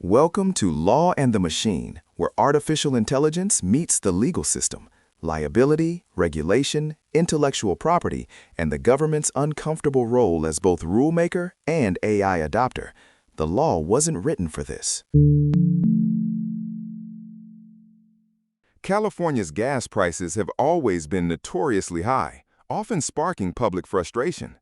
Welcome to Law and the Machine, where artificial intelligence meets the legal system, liability, regulation, intellectual property, and the government's uncomfortable role as both rulemaker and AI adopter. The law wasn't written for this. California's gas prices have always been notoriously high, often sparking public frustration.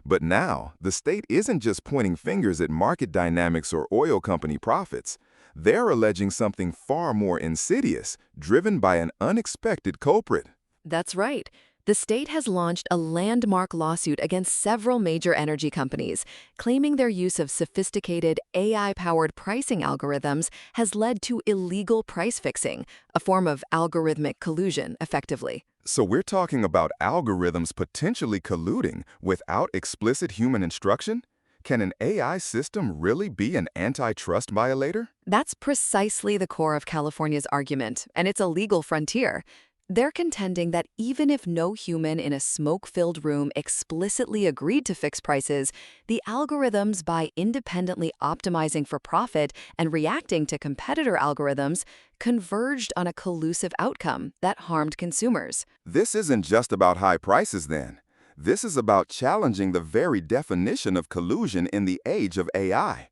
But now, the state isn't just pointing fingers at market dynamics or oil company profits. They're alleging something far more insidious, driven by an unexpected culprit. That's right. The state has launched a landmark lawsuit against several major energy companies, claiming their use of sophisticated AI-powered pricing algorithms has led to illegal price fixing, a form of algorithmic collusion, effectively. So we're talking about algorithms potentially colluding without explicit human instruction? Can an AI system really be an antitrust violator? That's precisely the core of California's argument, and it's a legal frontier. They're contending that even if no human in a smoke-filled room explicitly agreed to fix prices, the algorithms, by independently optimizing for profit and reacting to competitor algorithms, converged on a collusive outcome that harmed consumers. This isn't just about high prices then. This is about challenging the very definition of collusion in the age of AI.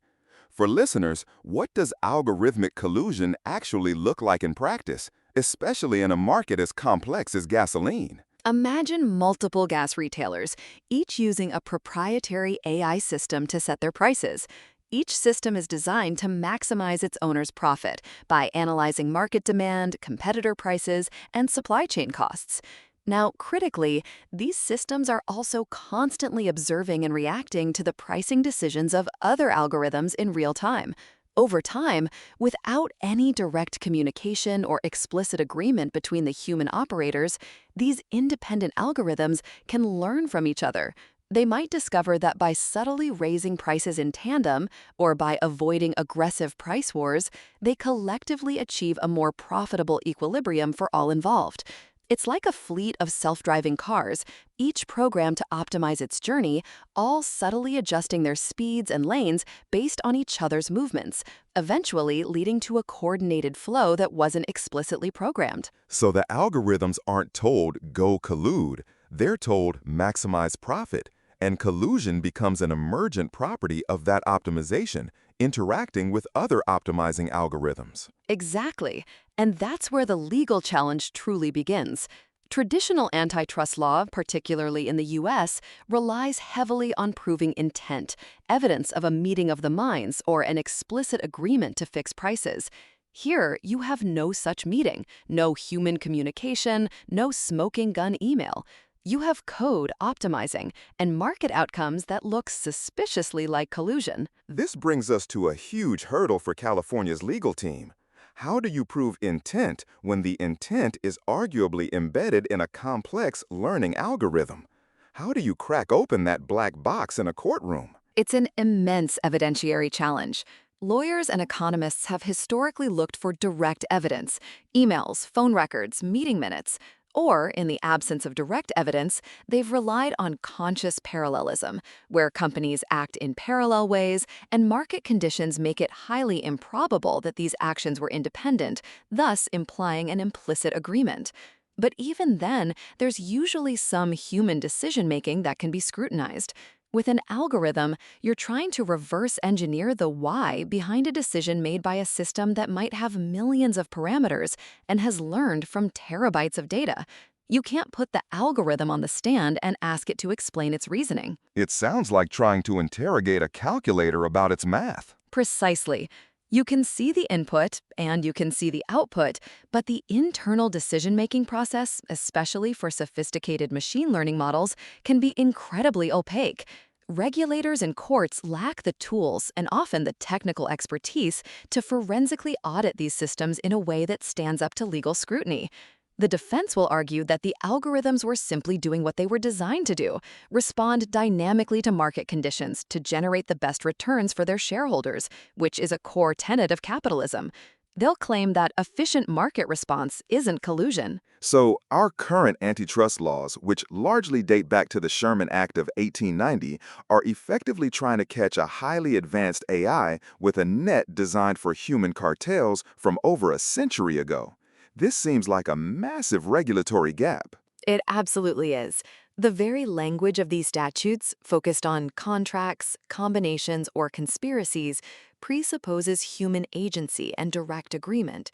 For listeners, what does algorithmic collusion actually look like in practice, especially in a market as complex as gasoline? Imagine multiple gas retailers, each using a proprietary AI system to set their prices. Each system is designed to maximize its owner's profit by analyzing market demand, competitor prices, and supply chain costs. Now, critically, these systems are also constantly observing and reacting to the pricing decisions of other algorithms in real time. Over time, without any direct communication or explicit agreement between the human operators, these independent algorithms can learn from each other. They might discover that by subtly raising prices in tandem, or by avoiding aggressive price wars, they collectively achieve a more profitable equilibrium for all involved. It's like a fleet of self-driving cars, each programmed to optimize its journey, all subtly adjusting their speeds and lanes based on each other's movements, eventually leading to a coordinated flow that wasn't explicitly programmed. So the algorithms aren't told, go collude. They're told, maximize profit. And collusion becomes an emergent property of that optimization, interacting with other optimizing algorithms. Exactly. And that's where the legal challenge truly begins. Traditional antitrust law, particularly in the U.S., relies heavily on proving intent, evidence of a meeting of the minds or an explicit agreement to fix prices. Here, you have no such meeting, no human communication, no smoking gun email. You have code optimizing and market outcomes that look suspiciously like collusion. This brings us to a huge hurdle for California's legal team. How do you prove intent when the intent is arguably embedded in a complex learning algorithm? How do you crack open that black box in a courtroom? It's an immense evidentiary challenge. Lawyers and economists have historically looked for direct evidence, emails, phone records, meeting minutes. Or, in the absence of direct evidence, they've relied on conscious parallelism, where companies act in parallel ways and market conditions make it highly improbable that these actions were independent, thus implying an implicit agreement. But even then, there's usually some human decision-making that can be scrutinized. With an algorithm, you're trying to reverse engineer the why behind a decision made by a system that might have millions of parameters and has learned from terabytes of data. You can't put the algorithm on the stand and ask it to explain its reasoning. It sounds like trying to interrogate a calculator about its math. Precisely. You can see the input and you can see the output, but the internal decision-making process, especially for sophisticated machine learning models, can be incredibly opaque. Regulators and courts lack the tools and often the technical expertise to forensically audit these systems in a way that stands up to legal scrutiny. The defense will argue that the algorithms were simply doing what they were designed to do, respond dynamically to market conditions to generate the best returns for their shareholders, which is a core tenet of capitalism. They'll claim that efficient market response isn't collusion. So, our current antitrust laws, which largely date back to the Sherman Act of 1890, are effectively trying to catch a highly advanced AI with a net designed for human cartels from over a century ago. This seems like a massive regulatory gap. It absolutely is. The very language of these statutes, focused on contracts, combinations, or conspiracies, presupposes human agency and direct agreement.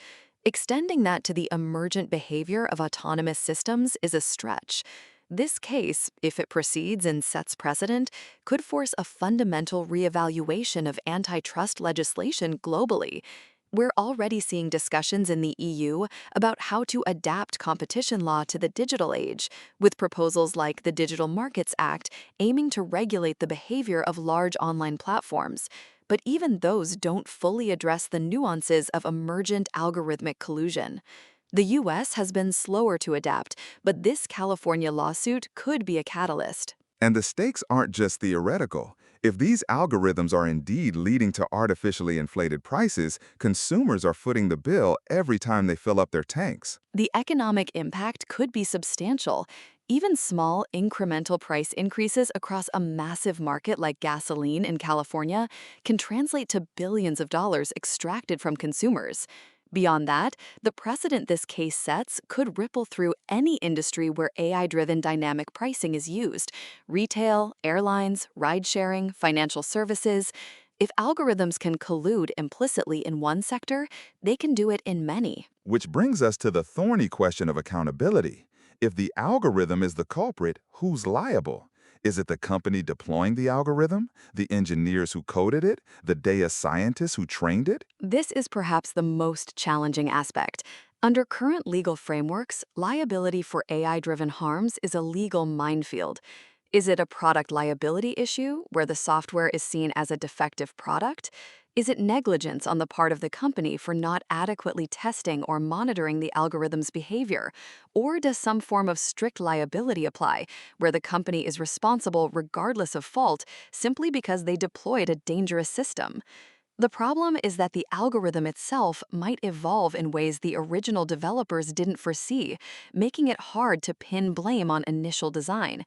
Extending that to the emergent behavior of autonomous systems is a stretch. This case, if it proceeds and sets precedent, could force a fundamental reevaluation of antitrust legislation globally. We're already seeing discussions in the EU about how to adapt competition law to the digital age, with proposals like the Digital Markets Act aiming to regulate the behavior of large online platforms. But even those don't fully address the nuances of emergent algorithmic collusion. The US has been slower to adapt, but this California lawsuit could be a catalyst. And the stakes aren't just theoretical. If these algorithms are indeed leading to artificially inflated prices, consumers are footing the bill every time they fill up their tanks. The economic impact could be substantial. Even small, incremental price increases across a massive market like gasoline in California can translate to billions of dollars extracted from consumers. Beyond that, the precedent this case sets could ripple through any industry where AI-driven dynamic pricing is used: retail, airlines, ride-sharing, financial services. If algorithms can collude implicitly in one sector, they can do it in many. Which brings us to the thorny question of accountability. If the algorithm is the culprit, who's liable? Is it the company deploying the algorithm, the engineers who coded it, the data scientists who trained it? This is perhaps the most challenging aspect. Under current legal frameworks, liability for AI-driven harms is a legal minefield. Is it a product liability issue, where the software is seen as a defective product? Is it negligence on the part of the company for not adequately testing or monitoring the algorithm's behavior? Or does some form of strict liability apply, where the company is responsible regardless of fault simply because they deployed a dangerous system? The problem is that the algorithm itself might evolve in ways the original developers didn't foresee, making it hard to pin blame on initial design.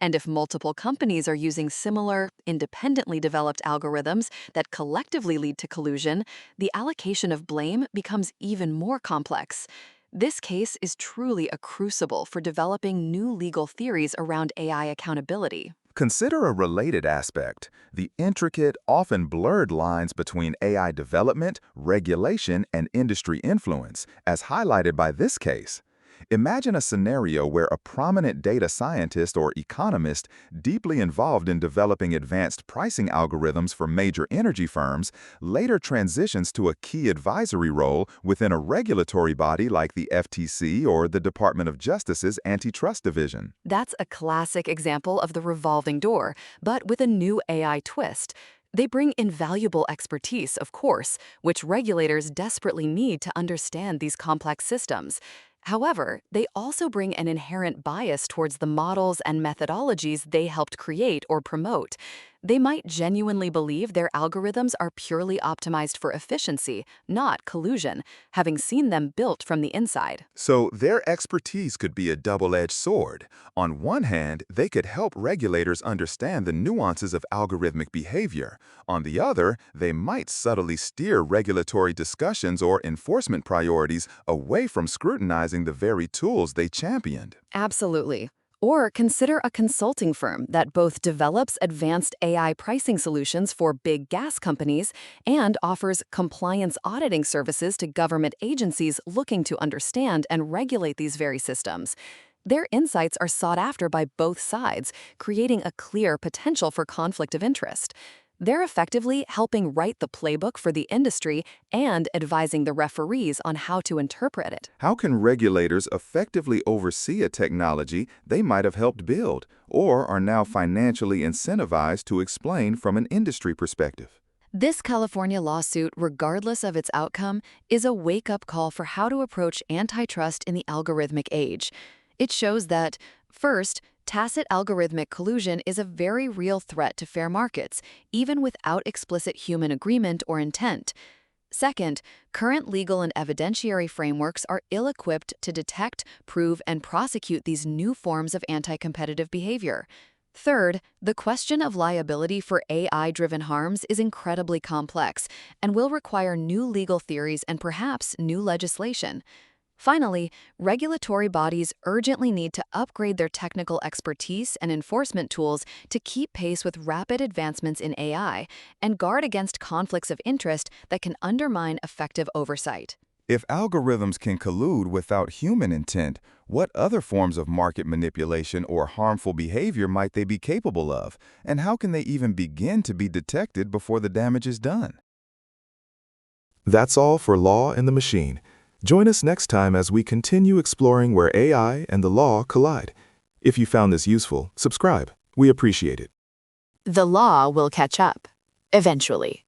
And if multiple companies are using similar, independently developed algorithms that collectively lead to collusion, the allocation of blame becomes even more complex. This case is truly a crucible for developing new legal theories around AI accountability. Consider a related aspect: the intricate, often blurred lines between AI development, regulation, and industry influence, as highlighted by this case. Imagine a scenario where a prominent data scientist or economist deeply involved in developing advanced pricing algorithms for major energy firms later transitions to a key advisory role within a regulatory body like the FTC or the Department of Justice's Antitrust Division. That's a classic example of the revolving door, but with a new AI twist. They bring invaluable expertise, of course, which regulators desperately need to understand these complex systems. However, they also bring an inherent bias towards the models and methodologies they helped create or promote. They might genuinely believe their algorithms are purely optimized for efficiency, not collusion, having seen them built from the inside. So their expertise could be a double-edged sword. On one hand, they could help regulators understand the nuances of algorithmic behavior. On the other, they might subtly steer regulatory discussions or enforcement priorities away from scrutinizing the very tools they championed. Absolutely. Or consider a consulting firm that both develops advanced AI pricing solutions for big gas companies and offers compliance auditing services to government agencies looking to understand and regulate these very systems. Their insights are sought after by both sides, creating a clear potential for conflict of interest. They're effectively helping write the playbook for the industry and advising the referees on how to interpret it. How can regulators effectively oversee a technology they might have helped build or are now financially incentivized to explain from an industry perspective? This California lawsuit, regardless of its outcome, is a wake-up call for how to approach antitrust in the algorithmic age. It shows that, first, tacit algorithmic collusion is a very real threat to fair markets, even without explicit human agreement or intent. Second, current legal and evidentiary frameworks are ill-equipped to detect, prove, and prosecute these new forms of anti-competitive behavior. Third, the question of liability for AI-driven harms is incredibly complex and will require new legal theories and perhaps new legislation. Finally, regulatory bodies urgently need to upgrade their technical expertise and enforcement tools to keep pace with rapid advancements in AI and guard against conflicts of interest that can undermine effective oversight. If algorithms can collude without human intent, what other forms of market manipulation or harmful behavior might they be capable of? And how can they even begin to be detected before the damage is done? That's all for Law and the Machine. Join us next time as we continue exploring where AI and the law collide. If you found this useful, subscribe. We appreciate it. The law will catch up, eventually.